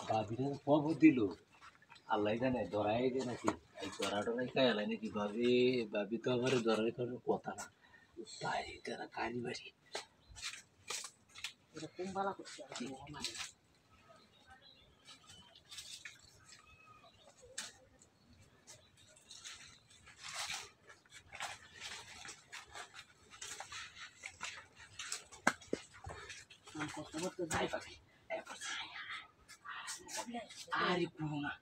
ভাবিটা খবর দিল আল্লাহ জানে ধরাই যে নাকি এই ধরাটা খাই আলাই নাকি ভাবি তো আমার ধরাই কোনো কথা না তাই তারা কাহিনী বাড়ি এরকম বালা করছে মানে কষ্ট করতে যাই পাবি আরে কোনো না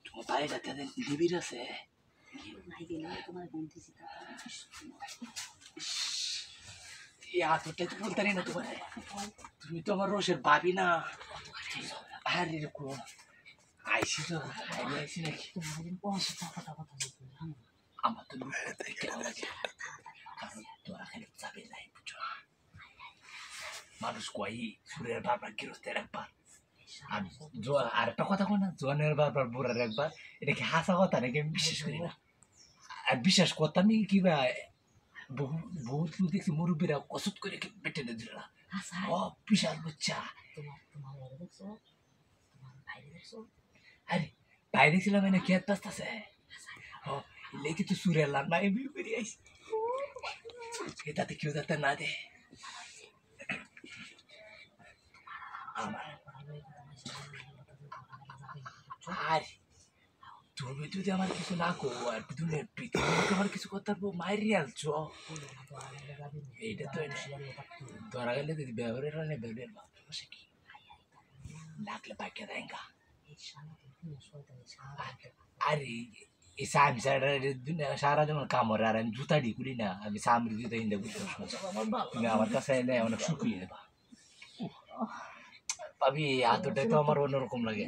তোমার বাড়িটা তাদের নিবিড় আছে নাই গেলে তোমার বলতেছি এতটাই তো বলতে না তোমার তুমি তো আমার রোষের ভাবি না আরে কোন আইসি তো আইসি নাকি তোমার কথা কথা কথা বলতে আমার তো কারণ তোরা খালি যাবে নাই বুঝছো মানুষ কয় সুরের বাবার গৃহস্থের একবার আর আরেকটা কথা কয় না জনের বাবার বুড়ার একবার এটা কি হাসা কথা নাকি আমি বিশ্বাস করি না আর বিশ্বাস করতাম কিবা বহুত লোক দেখছি মুরব্বীরা কসত করে পেটে দিল না ও বিশাল বাচ্চা আরে বাইরে ছিলাম এনে খেত পাস্তাছে ও লেগে তো সুরের লান্না এমনি বেরিয়ে আইস এটাতে কেউ যাতে না দে আমার আরে তুমি যদি আমার কিছু না কো আর তুমি পৃথিবীতে আমার কিছু করতে পারবো মায়ের আলছো এইটা তো ধরা গেলে যদি ব্যবহারের রানে ব্যবহারের ভাবছে কি লাগলে পাইকে দেঙ্গা আরে এই সাম সারা যেমন কামড় আর আমি জুতা ডি করি না আমি সামরি জুতা ইন্দা বুঝতে তুমি আমার কাছে এলে অনেক শুকিয়ে দেবা ভাবি এতটাই তো আমার অন্যরকম লাগে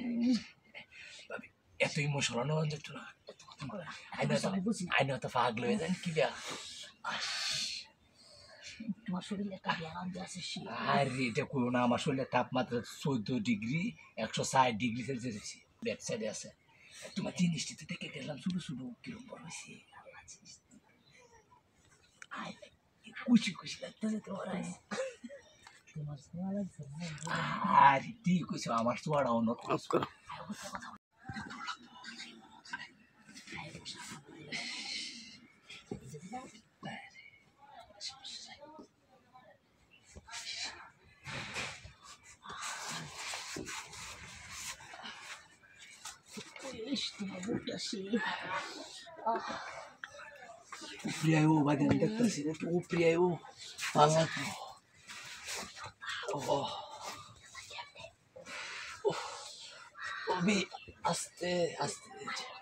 ভাবি এত ইমোশনাল নেওয়া যেত না আইন তো পাগল হয়ে যান কি তোমার শরীরে আরে এটা করো না আমার শরীরের তাপমাত্রা 14 ডিগ্রি 160 ডিগ্রি সেলসিয়াস ব্যাক সাইডে আছে তোমার জিনিসটিতে দেখে গেলাম শুধু শুধু কিরম বড় হয়েছে খুশি খুশি লাগতেছে তোমার আরে ঠিক হয়েছে আমার ছোয়াটা অন্য Upriayo, badan dokter sini tuh upriayo, banget. Oh, Obi, aste, aste.